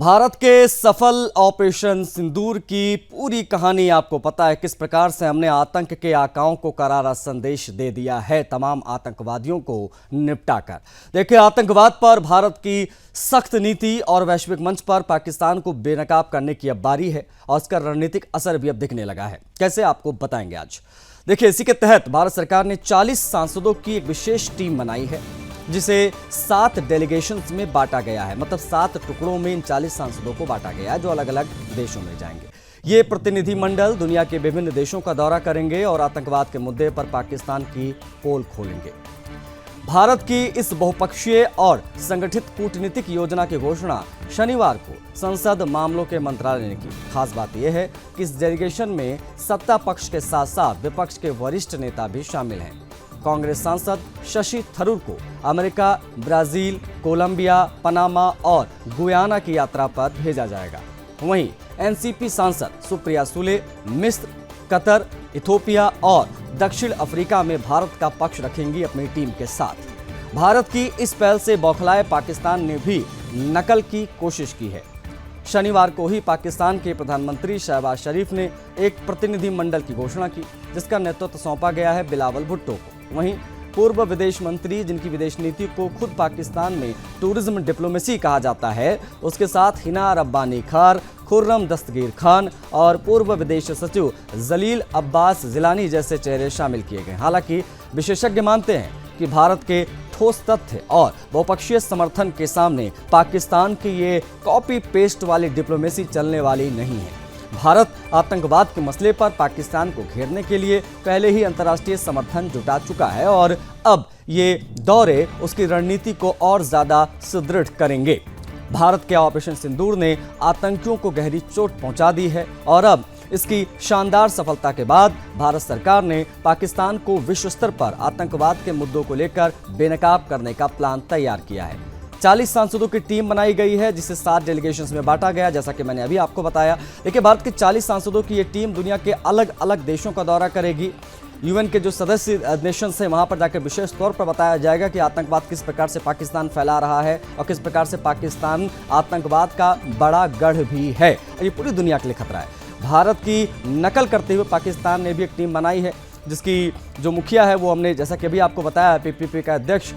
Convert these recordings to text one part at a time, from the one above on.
भारत के सफल ऑपरेशन सिंदूर की पूरी कहानी आपको पता है। किस प्रकार से हमने आतंक के आकाओं को करारा संदेश दे दिया है, तमाम आतंकवादियों को निपटाकर। देखिए, आतंकवाद पर भारत की सख्त नीति और वैश्विक मंच पर पाकिस्तान को बेनकाब करने की अब बारी है और इसका रणनीतिक असर भी अब दिखने लगा है। कैसे, आपको बताएंगे आज। देखिए, इसी के तहत भारत सरकार ने 40 सांसदों की एक विशेष टीम बनाई है, जिसे 7 डेलीगेशंस में बांटा गया है। मतलब 7 टुकड़ों में इन 40 सांसदों को बांटा गया है, जो अलग अलग देशों में जाएंगे। ये प्रतिनिधिमंडल दुनिया के विभिन्न देशों का दौरा करेंगे और आतंकवाद के मुद्दे पर पाकिस्तान की पोल खोलेंगे। भारत की इस बहुपक्षीय और संगठित कूटनीतिक योजना की घोषणा शनिवार को संसद मामलों के मंत्रालय ने की। खास बात यह है कि इस डेलीगेशन में सत्ता पक्ष के साथ साथ विपक्ष के वरिष्ठ नेता भी शामिल हैं। कांग्रेस सांसद शशि थरूर को अमेरिका, ब्राजील, कोलंबिया, पनामा और गुयाना की यात्रा पर भेजा जाएगा। वहीं एनसीपी सांसद सुप्रिया सुले मिस्र, कतर, इथोपिया और दक्षिण अफ्रीका में भारत का पक्ष रखेंगी अपनी टीम के साथ। भारत की इस पहल से बौखलाए पाकिस्तान ने भी नकल की कोशिश की है। शनिवार को ही पाकिस्तान के प्रधानमंत्री शहबाज शरीफ ने एक प्रतिनिधिमंडल की घोषणा की, जिसका नेतृत्व सौंपा गया है बिलावल भुट्टो को। वहीं पूर्व विदेश मंत्री, जिनकी विदेश नीति को खुद पाकिस्तान में टूरिज्म डिप्लोमेसी कहा जाता है, उसके साथ हिना रब्बानी खार, खुर्रम दस्तगीर खान और पूर्व विदेश सचिव जलील अब्बास जिलानी जैसे चेहरे शामिल किए गए। हालांकि विशेषज्ञ मानते हैं कि भारत के ठोस तथ्य और बहुपक्षीय समर्थन के सामने पाकिस्तान की ये कॉपी पेस्ट वाली डिप्लोमेसी चलने वाली नहीं है। भारत आतंकवाद के मसले पर पाकिस्तान को घेरने के लिए पहले ही अंतर्राष्ट्रीय समर्थन जुटा चुका है और अब ये दौरे उसकी रणनीति को और ज्यादा सुदृढ़ करेंगे। भारत के ऑपरेशन सिंदूर ने आतंकियों को गहरी चोट पहुंचा दी है और अब इसकी शानदार सफलता के बाद भारत सरकार ने पाकिस्तान को विश्व स्तर पर आतंकवाद के मुद्दों को लेकर बेनकाब करने का प्लान तैयार किया है। 40 सांसदों की टीम बनाई गई है, जिसे 7 डेलीगेशंस में बांटा गया, जैसा कि मैंने अभी आपको बताया। देखिए, भारत के 40 सांसदों की ये टीम दुनिया के अलग अलग देशों का दौरा करेगी। यूएन के जो सदस्य नेशंस हैं, वहां पर जाकर विशेष तौर पर बताया जाएगा कि आतंकवाद किस प्रकार से पाकिस्तान फैला रहा है और किस प्रकार से पाकिस्तान आतंकवाद का बड़ा गढ़ भी है। ये पूरी दुनिया के लिए खतरा है। भारत की नकल करते हुए पाकिस्तान ने भी एक टीम बनाई है, जिसकी जो मुखिया है वो हमने, जैसा कि अभी आपको बताया, पीपीपी का अध्यक्ष,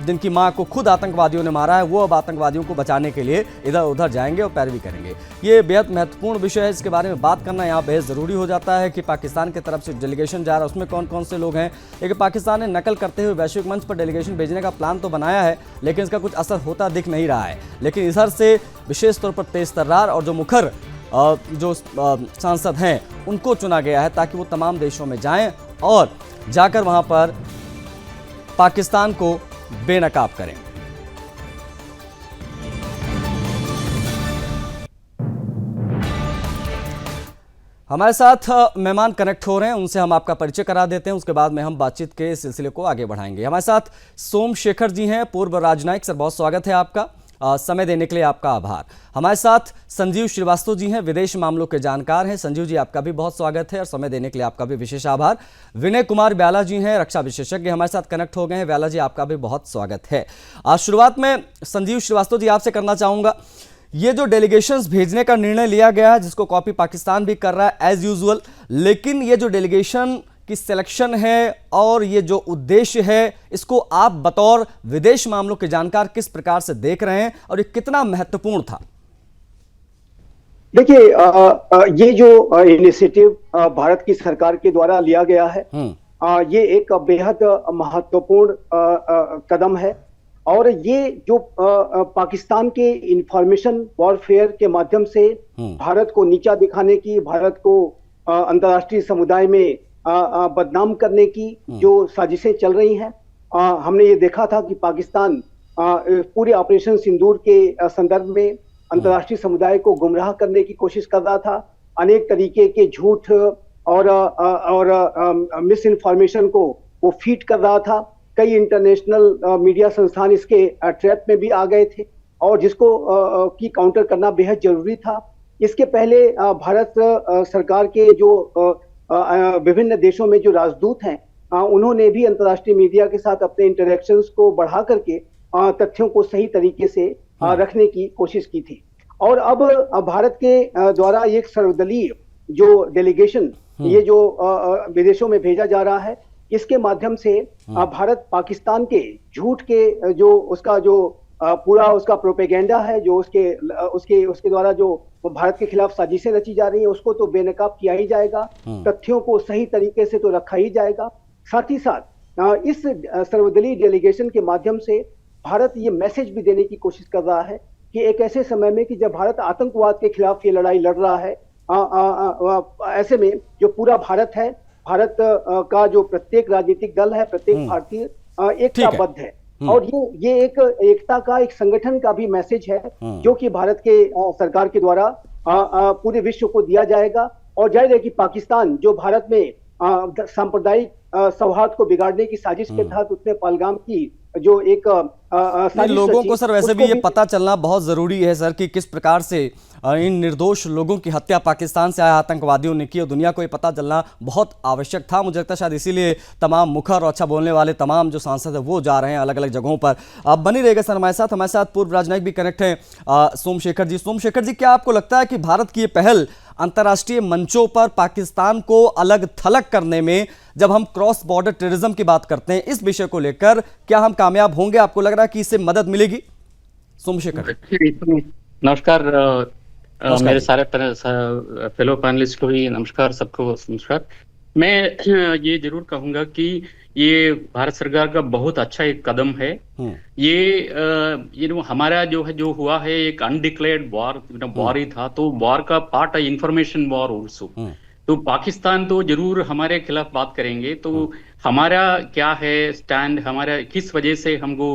जिनकी मां को खुद आतंकवादियों ने मारा है, वो अब आतंकवादियों को बचाने के लिए इधर उधर जाएंगे और पैरवी करेंगे। ये बेहद महत्वपूर्ण विषय है, इसके बारे में बात करना यहाँ बेहद ज़रूरी हो जाता है कि पाकिस्तान की तरफ से डेलीगेशन जा रहा है, उसमें कौन कौन से लोग हैं। लेकिन पाकिस्तान ने नकल करते हुए वैश्विक मंच पर डेलीगेशन भेजने का प्लान तो बनाया है, लेकिन इसका कुछ असर होता दिख नहीं रहा है। लेकिन इधर से विशेष तौर पर तेज तर्रार और जो मुखर जो सांसद हैं, उनको चुना गया है ताकि वो तमाम देशों में जाएं और जाकर वहां पर पाकिस्तान को बेनकाब करें। हमारे साथ मेहमान कनेक्ट हो रहे हैं, उनसे हम आपका परिचय करा देते हैं, उसके बाद में हम बातचीत के सिलसिले को आगे बढ़ाएंगे। हमारे साथ सोमशेखर जी हैं, पूर्व राजनयिक। सर, बहुत स्वागत है आपका। समय देने के लिए आपका आभार। हमारे साथ संजीव श्रीवास्तव जी हैं, विदेश मामलों के जानकार हैं। संजीव जी, आपका भी बहुत स्वागत है और समय देने के लिए आपका भी विशेष आभार। विनय कुमार ब्याला जी हैं, रक्षा विशेषज्ञ, हमारे साथ कनेक्ट हो गए हैं। ब्याला जी, आपका भी बहुत स्वागत है। आज शुरुआत में संजीव श्रीवास्तव जी आपसे करना चाहूंगा, ये जो डेलीगेशंस भेजने का निर्णय लिया गया है, जिसको कॉपी पाकिस्तान भी कर रहा है एज यूजुअल, लेकिन ये जो डेलीगेशन की सिलेक्शन है और ये जो उद्देश्य है, इसको आप बतौर विदेश मामलों के जानकार किस प्रकार से देख रहे हैं और ये कितना महत्वपूर्ण था? देखिए, ये जो इनिशिएटिव भारत की सरकार के द्वारा लिया गया है, ये एक बेहद महत्वपूर्ण कदम है और ये जो पाकिस्तान के इंफॉर्मेशन वॉरफेयर के माध्यम से भारत को नीचा दिखाने की, भारत को अंतर्राष्ट्रीय समुदाय में बदनाम करने की जो साजिशें चल रही हैं, हमने ये देखा था कि पाकिस्तान पूरे ऑपरेशन सिंदूर के संदर्भ में अंतर्राष्ट्रीय समुदाय को गुमराह करने की कोशिश कर रहा था। अनेक तरीके के झूठ और मिस इन्फॉर्मेशन को वो फीड कर रहा था। कई इंटरनेशनल मीडिया संस्थान इसके ट्रैप में भी आ गए थे और जिसको की काउंटर करना बेहद जरूरी था। इसके पहले भारत सरकार के जो विभिन्न देशों में जो राजदूत हैं, उन्होंने भी अंतर्राष्ट्रीय मीडिया के साथ अपने इंटरेक्शंस को बढ़ा करके तथ्यों को सही तरीके से रखने की कोशिश की थी। और अब भारत के द्वारा एक सर्वदलीय जो डेलीगेशन ये जो विदेशों में भेजा जा रहा है, इसके माध्यम से भारत पाकिस्तान के झूठ के जो उसका जो पूरा उसका प्रोपेगेंडा है, जो उसके द्वारा जो भारत के खिलाफ साजिशें रची जा रही हैं, उसको तो बेनकाब किया ही जाएगा, तथ्यों को सही तरीके से तो रखा ही जाएगा। साथ ही साथ इस सर्वदलीय डेलीगेशन के माध्यम से भारत ये मैसेज भी देने की कोशिश कर रहा है कि एक ऐसे समय में कि जब भारत आतंकवाद के खिलाफ ये लड़ाई लड़ रहा है, ऐसे में जो पूरा भारत है, भारत का जो प्रत्येक राजनीतिक दल है, प्रत्येक भारतीय एकताबद्ध है और ये एक एकता का, एक संगठन का भी मैसेज है जो कि भारत के सरकार के द्वारा पूरे विश्व को दिया जाएगा। और जाहिर है कि पाकिस्तान जो भारत में सांप्रदायिक सौहार्द को बिगाड़ने की साजिश के तहत उसने पहलगाम की जो एक लोगों को सर वैसे भी ये पता चलना बहुत जरूरी है सर कि किस प्रकार से इन निर्दोष लोगों की हत्या पाकिस्तान से आए आतंकवादियों ने की, और दुनिया को ये पता चलना बहुत आवश्यक था। मुझे लगता है शायद इसीलिए तमाम मुखर और अच्छा बोलने वाले तमाम जो सांसद है वो जा रहे हैं अलग अलग जगहों पर। अब बनी रहेगा सर हमारे साथ पूर्व राजनयिक भी कनेक्ट हैं सोमशेखर जी, क्या आपको लगता है कि भारत की ये पहल अंतर्राष्ट्रीय मंचों पर पाकिस्तान को अलग थलग करने में, जब हम क्रॉस बॉर्डर टेररिज्म की बात करते हैं, इस विषय को लेकर क्या हम कामयाब होंगे? आपको लग रहा है कि इससे मदद मिलेगी? सोमशेखर नमस्कार। मेरे सारे फेलो पैनलिस्ट को भी नमस्कार, सबको नमस्कार। मैं ये जरूर कहूंगा कि ये भारत सरकार का बहुत अच्छा एक कदम है। ये हमारा जो हुआ है एक अनडिक्लेयर्ड वॉर ही था, तो वॉर का पार्ट है इंफॉर्मेशन वॉर ऑल्सो। तो पाकिस्तान तो जरूर हमारे खिलाफ बात करेंगे, तो हमारा क्या है स्टैंड, हमारा किस वजह से हमको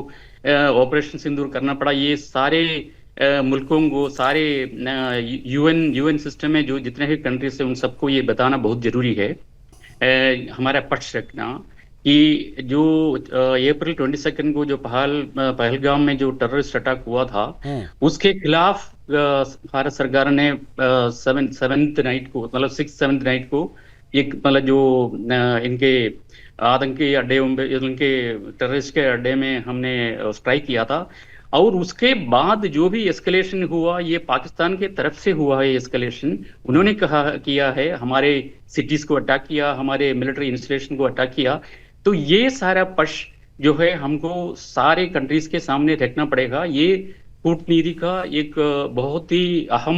ऑपरेशन सिंदूर करना पड़ा, ये सारे मुल्कों को, सारे यूएन सिस्टम में जो जितने भी कंट्रीज है उन सबको ये बताना बहुत जरूरी है, हमारा पक्ष रखना कि जो अप्रैल 22 को जो पहलगाम में जो टेररिस्ट अटैक हुआ था उसके खिलाफ भारत सरकार ने 7th नाइट को, मतलब 6th-7th नाइट को एक मतलब जो इनके आतंकी अड्डे, इनके टेररिस्ट के अड्डे में हमने स्ट्राइक किया था। और उसके बाद जो भी एस्केलेशन हुआ ये पाकिस्तान के तरफ से हुआ है। एस्केलेशन उन्होंने किया है, हमारे सिटीज को अटैक किया, हमारे मिलिट्री इंस्टॉलेशन को अटैक किया। तो ये सारा पक्ष जो है हमको सारे कंट्रीज के सामने रखना पड़ेगा। ये कूटनीति का एक बहुत ही अहम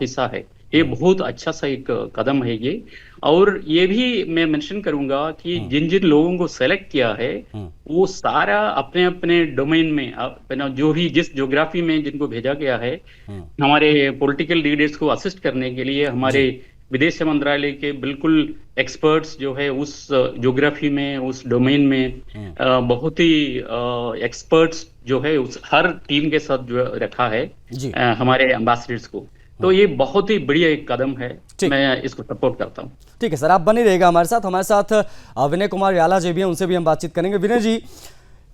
हिस्सा है, ये बहुत अच्छा सा एक कदम है ये। और ये भी मैं मेंशन करूंगा कि जिन जिन लोगों को सेलेक्ट किया है वो सारा अपने अपने डोमेन में, जो भी जिस ज्योग्राफी में जिनको भेजा गया है, हमारे पॉलिटिकल लीडर्स को असिस्ट करने के लिए हमारे विदेश मंत्रालय के बिल्कुल एक्सपर्ट्स जो है उस ज्योग्राफी में, उस डोमेन में बहुत ही एक्सपर्ट्स जो है उस हर टीम के साथ जो रखा है हमारे एम्बेसडर्स को। तो ये बहुत ही बढ़िया एक कदम है, मैं इसको सपोर्ट करता हूँ। ठीक है सर, आप बने रहेगा हमारे साथ विनय कुमार याला जी भी हैं, उनसे भी हम बातचीत करेंगे। विनय जी,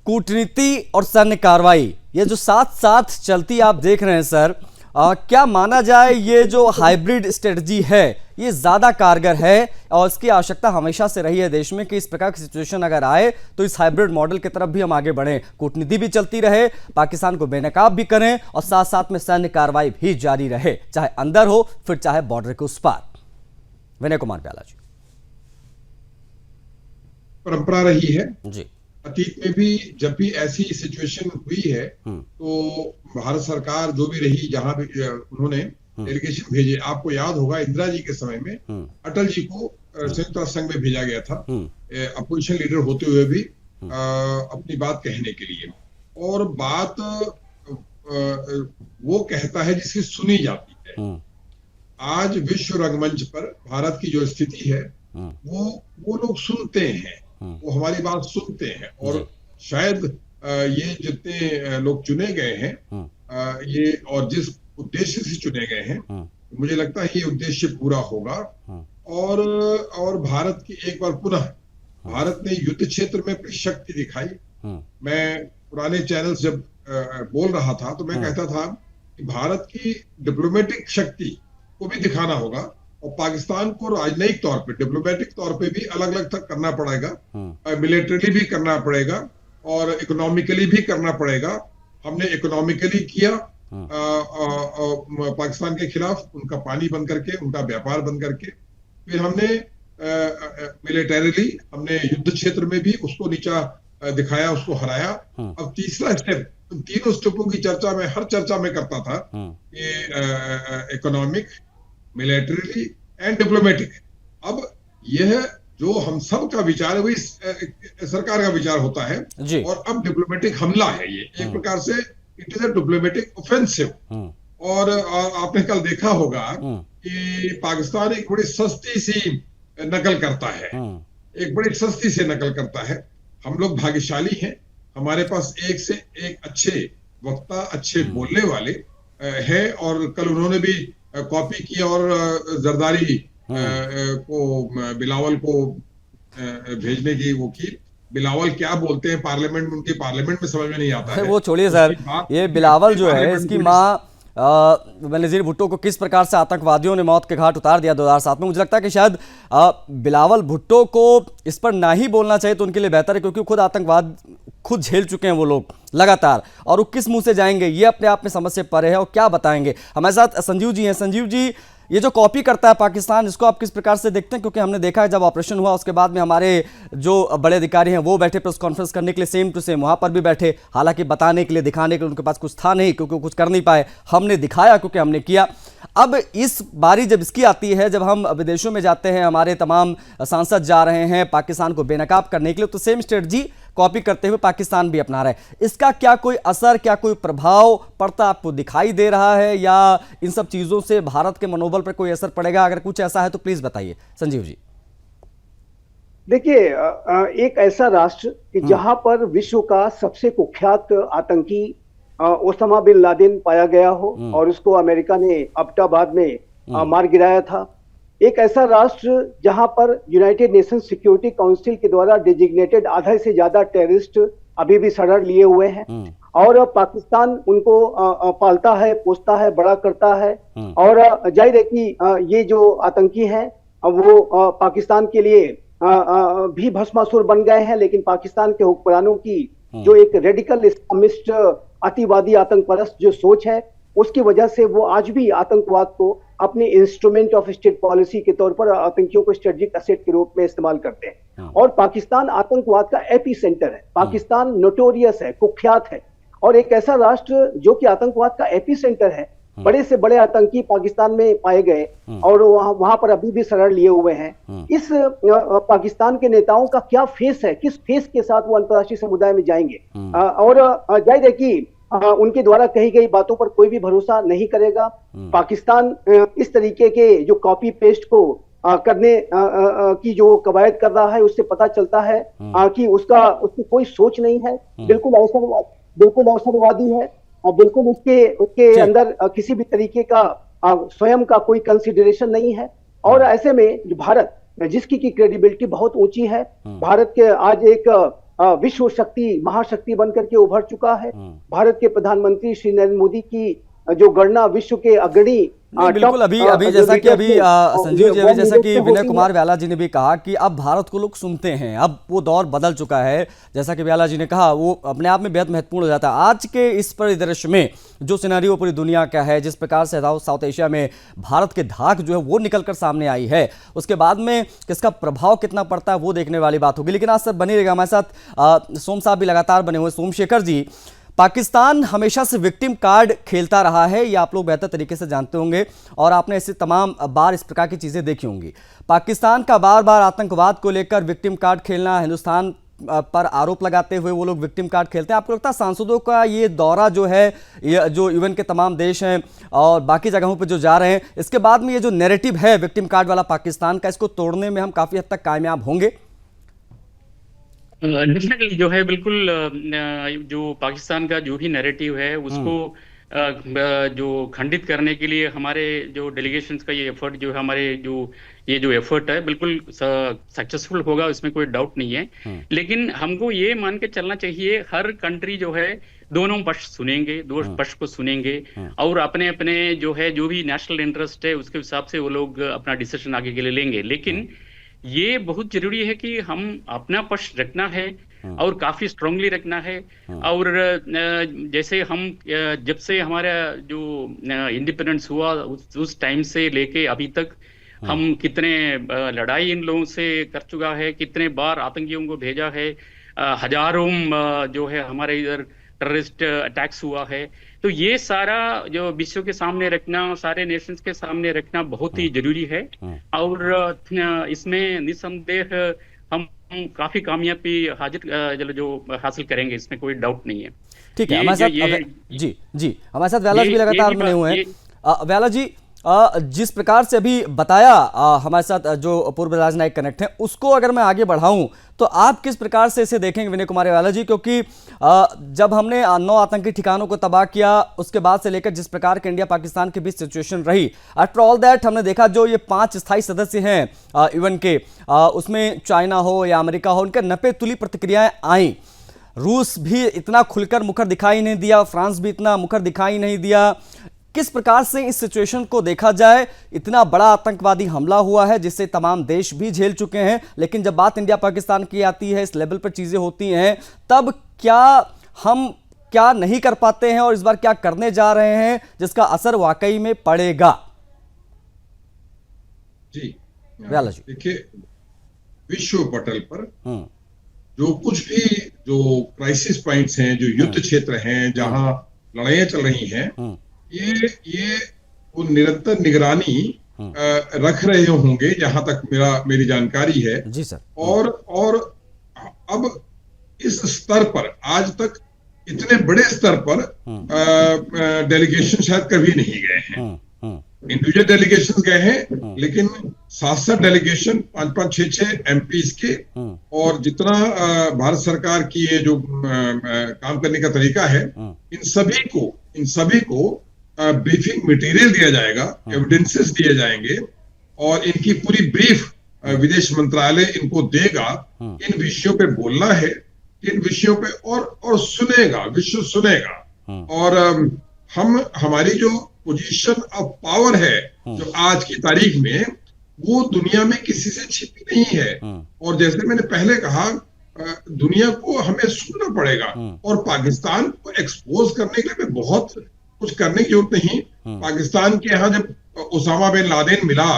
कूटनीति और सैन्य कार्रवाई ये जो साथ साथ चलती आप देख रहे हैं सर, क्या माना जाए ये जो हाइब्रिड स्ट्रेटजी है ये ज्यादा कारगर है और इसकी आवश्यकता हमेशा से रही है देश में कि इस प्रकार की सिचुएशन अगर आए तो इस हाइब्रिड मॉडल की तरफ भी हम आगे बढ़ें, कूटनीति भी चलती रहे, पाकिस्तान को बेनकाब भी करें और साथ साथ में सैन्य कार्रवाई भी जारी रहे, चाहे अंदर हो फिर चाहे बॉर्डर के उस पार। विनय कुमार प्याला जी। परंपरा रही है जी, अतीत में भी जब भी ऐसी सिचुएशन हुई है तो भारत सरकार जो भी रही, जहां भी उन्होंने डेलीगेशन भेजे, आपको याद होगा इंदिरा जी के समय में अटल जी को संयुक्त राष्ट्र संघ में भेजा गया था अपोजिशन लीडर होते हुए भी अपनी बात कहने के लिए। और बात वो कहता है जिसकी सुनी जाती है। आज विश्व रंगमंच पर भारत की जो स्थिति है वो लोग सुनते हैं, वो हमारी बात सुनते हैं। और शायद ये जितने लोग चुने गए हैं ये और जिस उद्देश्य से चुने गए हैं, मुझे लगता है ये उद्देश्य पूरा होगा। और भारत की एक बार पुनः भारत ने युद्ध क्षेत्र में अपनी शक्ति दिखाई। मैं पुराने चैनल जब बोल रहा था तो मैं कहता था कि भारत की डिप्लोमेटिक शक्ति को भी दिखाना होगा और पाकिस्तान को राजनयिक तौर पे, डिप्लोमेटिक तौर पे भी अलग अलग तक करना पड़ेगा, मिलिटरी भी करना पड़ेगा और इकोनॉमिकली भी करना पड़ेगा। हमने इकोनॉमिकली किया पाकिस्तान के खिलाफ, उनका पानी बंद करके, उनका व्यापार बंद करके, फिर हमने मिलिटरीली हमने युद्ध क्षेत्र में भी उसको नीचा दिखाया, उसको हराया। अब तीसरा स्टेप, तीनों स्टेपों की चर्चा में हर चर्चा में करता था कि इकोनॉमिक, मिलिटरीली एंड डिप्लोमेटिक। अब यह जो हम सब का विचार है वही सरकार का विचार होता है जी। और अब डिप्लोमेटिक हमला है ये, एक प्रकार से it is a diplomatic offensive. और आपने कल देखा होगा कि पाकिस्तान एक बड़ी सस्ती सी नकल करता है, एक बड़ी सस्ती से नकल करता है। हम लोग भाग्यशाली हैं, हमारे पास एक से एक अच्छे वक्ता, अच्छे बोलने वाले हैं। और कल उन्होंने भी कॉपी की और जरदारी को, बिलावल को भेजने की वो की। बिलावल क्या बोलते हैं पार्लियामेंट में, उनके पार्लियामेंट में समझ में नहीं आता है। वो छोड़िए सर, ये बिलावल जो है, इसकी माँ बेनज़ीर भुट्टो को किस प्रकार से आतंकवादियों ने मौत के घाट उतार दिया 2007 में, मुझे लगता है कि शायद बिलावल भुट्टो को इस पर ना ही बोलना चाहिए तो उनके लिए बेहतर है, क्योंकि खुद आतंकवाद खुद झेल चुके हैं वो लोग लगातार, और वो किस मुंह से जाएंगे ये अपने आप में समझ से परे है। और क्या बताएंगे। हमारे साथ संजीव जी हैं। संजीव जी, ये जो कॉपी करता है पाकिस्तान, इसको आप किस प्रकार से देखते हैं? क्योंकि हमने देखा है जब ऑपरेशन हुआ उसके बाद में हमारे जो बड़े अधिकारी हैं वो बैठे प्रेस कॉन्फ्रेंस करने के लिए, सेम टू सेम वहाँ पर भी बैठे, हालांकि बताने के लिए, दिखाने के लिए उनके पास कुछ था नहीं, क्योंकि कुछ कर नहीं पाए। हमने दिखाया क्योंकि हमने किया। अब इस बारी जब इसकी आती है, जब हम विदेशों में जाते हैं, हमारे तमाम सांसद जा रहे हैं पाकिस्तान को बेनकाब करने के लिए, तो सेम स्ट्रेटजी कॉपी करते हुए पाकिस्तान भी अपना रहा है। इसका क्या कोई असर, क्या कोई प्रभाव पड़ता आपको दिखाई दे रहा है, या इन सब चीजों से भारत के मनोबल पर कोई असर पड़ेगा? अगर कुछ ऐसा है तो प्लीज बताइए संजीव जी। देखिए, एक ऐसा राष्ट्र कि जहां पर विश्व का सबसे कुख्यात आतंकी ओसामा बिन लादेन पाया गया हो और उसको अमेरिका ने अब्बोटाबाद में मार गिराया था, एक ऐसा राष्ट्र जहां पर यूनाइटेड नेशन सिक्योरिटी काउंसिल के द्वारा डेजिग्नेटेड आधा से ज्यादा टेररिस्ट अभी भी शरण लिए हुए हैं, और पाकिस्तान उनको पालता है, पोसता है, बड़ा करता है। और जाहिर है कि ये जो आतंकी हैं वो पाकिस्तान के लिए भी भस्मासुर बन गए हैं, लेकिन पाकिस्तान के हुक्मरानों की जो एक रेडिकल इस्लामिस्ट अतिवादी आतंकपरस्त जो सोच है, उसकी वजह से वो आज भी आतंकवाद को अपने इंस्ट्रूमेंट ऑफ स्टेट पॉलिसी के तौर पर आतंकियों को स्ट्रेटेजिक एसेट के रूप में इस्तेमाल करते हैं। और पाकिस्तान आतंकवाद का एपी सेंटर है, पाकिस्तान नोटोरियस है, कुख्यात है, और एक ऐसा राष्ट्र जो कि आतंकवाद का एपी सेंटर है। बड़े से बड़े आतंकी पाकिस्तान में पाए गए और वहां पर अभी भी शरण लिए हुए हैं। इस पाकिस्तान के नेताओं का क्या फेस है, किस फेस के साथ वो अंतर्राष्ट्रीय समुदाय में जाएंगे? और जाहिर है कि उनके द्वारा कही गई बातों पर कोई भी भरोसा नहीं करेगा। पाकिस्तान इस तरीके के जो कॉपी पेस्ट को करने की जो कवायद कर रहा है, उससे पता चलता है कि उसकी कोई सोच नहीं है, बिल्कुल अवसरवादी है, और बिल्कुल उसके अंदर किसी भी तरीके का स्वयं का कोई कंसिडरेशन नहीं है। और ऐसे में भारत, जिसकी की क्रेडिबिलिटी बहुत ऊंची है, भारत के आज एक विश्व शक्ति, महाशक्ति बनकर के उभर चुका है। भारत के प्रधानमंत्री श्री नरेंद्र मोदी की जो गणना विश्व के अग्रणी बिल्कुल, अभी जैसा कि संजीव जी, अभी जैसा कि विनय कुमार व्याला जी ने भी कहा कि अब भारत को लोग सुनते हैं, अब वो दौर बदल चुका है। जैसा कि व्याला जी ने कहा, वो अपने आप में बेहद महत्वपूर्ण हो जाता है आज के इस परिदृश्य में। जो सिनेरियो पूरी दुनिया का है, जिस प्रकार से साउथ एशिया में भारत के धाक जो है वो निकलकर सामने आई है, उसके बाद में किसका प्रभाव कितना पड़ता है वो देखने वाली बात होगी। लेकिन आज सर बनी रहेगा हमारे साथ, सोम साहब भी लगातार बने हुए। सोमशेखर जी, पाकिस्तान हमेशा से विक्टिम कार्ड खेलता रहा है, ये आप लोग बेहतर तरीके से जानते होंगे, और आपने ऐसे तमाम बार इस प्रकार की चीज़ें देखी होंगी। पाकिस्तान का बार बार आतंकवाद को लेकर विक्टिम कार्ड खेलना, हिंदुस्तान पर आरोप लगाते हुए वो लोग विक्टिम कार्ड खेलते हैं। आपको लगता है सांसदों का ये दौरा जो है, ये जो यूएन के तमाम देश हैं और बाकी जगहों पर जो जा रहे हैं, इसके बाद में ये जो नैरेटिव है विक्टिम कार्ड वाला पाकिस्तान का, इसको तोड़ने में हम काफ़ी हद तक कामयाब होंगे? डेफिनेटली जो है, बिल्कुल जो पाकिस्तान का जो भी नैरेटिव है उसको जो खंडित करने के लिए हमारे जो डेलीगेशंस का ये एफर्ट जो है, हमारे जो एफर्ट है, बिल्कुल सक्सेसफुल होगा, इसमें कोई डाउट नहीं है। लेकिन हमको ये मान के चलना चाहिए, हर कंट्री जो है दोनों पक्ष सुनेंगे, दो पक्ष को सुनेंगे, और अपने अपने जो है जो भी नेशनल इंटरेस्ट है उसके हिसाब से वो लोग अपना डिसीजन आगे के लिए लेंगे। लेकिन ये बहुत जरूरी है कि हम अपना पक्ष रखना है, और काफी स्ट्रांगली रखना है। और जैसे हम जब से हमारा जो इंडिपेंडेंस हुआ उस टाइम से लेके अभी तक हम कितने लड़ाई इन लोगों से कर चुका है, कितने बार आतंकियों को भेजा है, हजारों जो है हमारे इधर टेररिस्ट अटैक्स हुआ है। तो ये सारा जो विश्व के सामने रखना, सारे नेशंस के सामने रखना बहुत ही जरूरी है। और इसमें निसंदेह हम काफी कामयाबी जो हासिल करेंगे, इसमें कोई डाउट नहीं है। ठीक है, हमारे साथ जी हमारे साथ व्याला जी भी लगातार बने हुए हैं। व्याला जी, जिस प्रकार से अभी बताया हमारे साथ जो पूर्व राजनयिक कनेक्ट हैं, उसको अगर मैं आगे बढ़ाऊं तो आप किस प्रकार से इसे देखेंगे विनय कुमार व्याला जी? क्योंकि जब हमने 9 आतंकी ठिकानों को तबाह किया, उसके बाद से लेकर जिस प्रकार के इंडिया पाकिस्तान के बीच सिचुएशन रही, आफ्टर ऑल दैट हमने देखा जो ये 5 स्थायी सदस्य हैं यूएन के, उसमें चाइना हो या अमेरिका हो, उनके नपे तुली प्रतिक्रियाएं आई। रूस भी इतना खुलकर मुखर दिखाई नहीं दिया, फ्रांस भी इतना मुखर दिखाई नहीं दिया। किस प्रकार से इस सिचुएशन को देखा जाए? इतना बड़ा आतंकवादी हमला हुआ है जिससे तमाम देश भी झेल चुके हैं, लेकिन जब बात इंडिया पाकिस्तान की आती है, इस लेवल पर चीजें होती हैं, तब क्या हम क्या नहीं कर पाते हैं और इस बार क्या करने जा रहे हैं जिसका असर वाकई में पड़ेगा? जी व्याला जी, देखिए, विश्व पटल पर जो कुछ भी जो क्राइसिस पॉइंट्स हैं, जो युद्ध क्षेत्र हैं, जहां लड़ाइयां चल रही हैं, ये वो निरंतर निगरानी रख रहे होंगे, जहां तक मेरी जानकारी है। जी सर। और अब इस स्तर पर आज तक इतने बड़े स्तर पर डेलीगेशन शायद कभी नहीं गए हैं। इंडिविजुअल डेलीगेशन गए हैं, लेकिन 7 डेलीगेशन 5-5, 6-6 एमपीज के, और जितना भारत सरकार की ये जो काम करने का तरीका है, इन सभी को ब्रीफिंग मटेरियल दिया जाएगा, एविडेंसेस दिए जाएंगे, और इनकी पूरी ब्रीफ विदेश मंत्रालय इनको देगा। इन विषयों पे बोलना है, इन विषयों पे और सुनेगा, विश्व सुनेगा। और हमारी जो पोजीशन ऑफ पावर है जो आज की तारीख में, वो दुनिया में किसी से छिपी नहीं है। और जैसे मैंने पहले कहा, दुनिया को हमें सुनना पड़ेगा, और पाकिस्तान को एक्सपोज करने के लिए बहुत कुछ करने की जरूरत नहीं। पाकिस्तान के यहाँ जब ओसामा बिन लादेन मिला,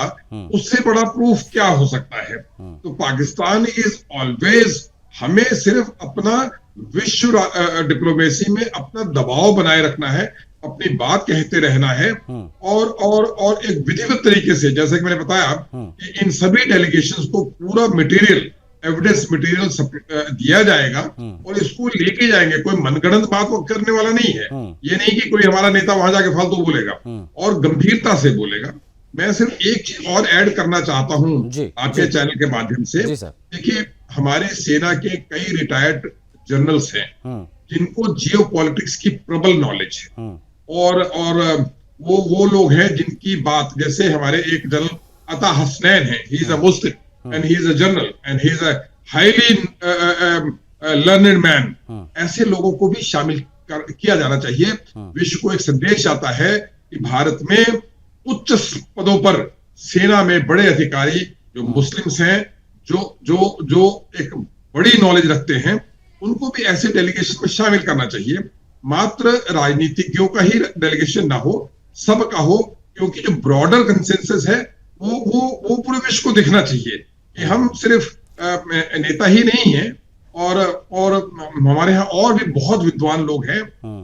उससे बड़ा प्रूफ क्या हो सकता है? तो पाकिस्तान इज ऑलवेज, हमें सिर्फ अपना विश्व डिप्लोमेसी में अपना दबाव बनाए रखना है, अपनी बात कहते रहना है, और एक विधिवत तरीके से, जैसे कि मैंने बताया कि इन सभी डेलीगेशंस को पूरा मटेरियल, एविडेंस मटेरियल दिया जाएगा, और इसको लेके जाएंगे। कोई मनगढ़ंत बात करने वाला नहीं है। ये नहीं कि कोई हमारा नेता वहां जाके फालतू बोलेगा, और गंभीरता से बोलेगा। मैं सिर्फ एक चीज और ऐड करना चाहता हूं आपके चैनल के माध्यम से। देखिए, हमारे सेना के कई रिटायर्ड जनरल्स हैं जिनको जियो पॉलिटिक्स की प्रबल नॉलेज है, और वो लोग हैं जिनकी बात, जैसे हमारे एक जनरल अता हसनैन है, he is a Muslim and he is a general and he is a highly learned man। ऐसे लोगों को भी शामिल किया जाना चाहिए। विश्व को एक संदेश आता है कि भारत में उच्च पदों पर सेना में बड़े अधिकारी जो मुस्लिम्स हैं, जो एक बड़ी नॉलेज रखते हैं, उनको भी ऐसे डेलीगेशन में शामिल करना चाहिए। मात्र राजनीतिज्ञों का ही डेलीगेशन ना हो, सबका हो, क्योंकि जो ब्रॉडर कंसेंसस है वो पूरे विश्व को दिखना चाहिए कि हम सिर्फ नेता ही नहीं हैं, और हमारे यहाँ और भी बहुत विद्वान लोग हैं,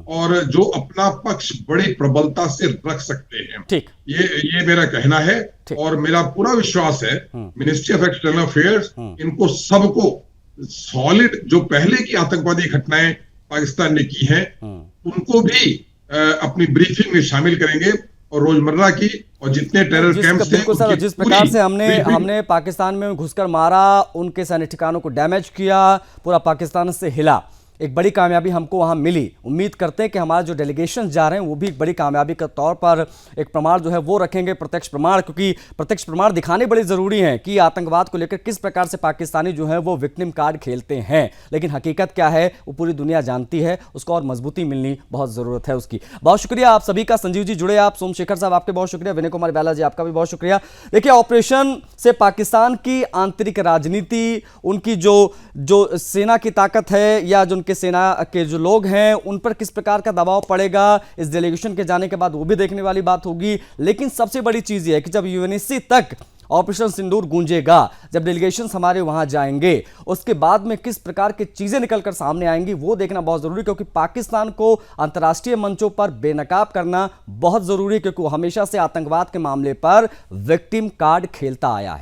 और जो अपना पक्ष बड़ी प्रबलता से रख सकते हैं। ये मेरा कहना है, और मेरा पूरा विश्वास है मिनिस्ट्री ऑफ एक्सटर्नल अफेयर्स इनको सबको सॉलिड, जो पहले की आतंकवादी घटनाएं पाकिस्तान ने की हैं, उनको भी अपनी ब्रीफिंग में शामिल करेंगे, और रोजमर्रा की, और जितने टेरर कैंप्स थे, सर, जिस प्रकार से हमने पाकिस्तान में घुसकर मारा, उनके सैन्य ठिकानों को डैमेज किया, पूरा पाकिस्तान से हिला, एक बड़ी कामयाबी हमको वहां मिली। उम्मीद करते हैं कि हमारे जो डेलीगेशन जा रहे हैं वो भी एक बड़ी कामयाबी के तौर पर एक प्रमाण जो है वो रखेंगे, प्रत्यक्ष प्रमाण, क्योंकि प्रत्यक्ष प्रमाण दिखाने बड़े जरूरी हैं कि आतंकवाद को लेकर किस प्रकार से पाकिस्तानी जो है वो विक्टिम कार्ड खेलते हैं। लेकिन हकीकत क्या है वो पूरी दुनिया जानती है, उसको और मजबूती मिलनी बहुत जरूरत है उसकी। बहुत शुक्रिया आप सभी का। संजीव जी जुड़े आप, सोमशेखर साहब आपके बहुत शुक्रिया, विनय कुमार बैला जी आपका भी बहुत शुक्रिया। देखिए, ऑपरेशन से पाकिस्तान की आंतरिक राजनीति, उनकी जो सेना की ताकत है या जो उनके सेना के जो लोग हैं उन पर किस प्रकार का दबाव पड़ेगा, इस डेलीगेशन के जाने के बाद वो भी देखने वाली बात होगी। लेकिन सबसे बड़ी चीज ये है कि जब यूएनएससी तक ऑपरेशन सिंदूर गूंजेगा, जब डेलीगेशंस हमारे वहां जाएंगे, उसके बाद में किस प्रकार की चीजें निकलकर सामने आएंगी वो देखना बहुत जरूरी है, क्योंकि पाकिस्तान को अंतर्राष्ट्रीय मंचों पर बेनकाब करना बहुत जरूरी है, क्योंकि वो हमेशा से आतंकवाद के मामले पर विक्टिम कार्ड खेलता आया है।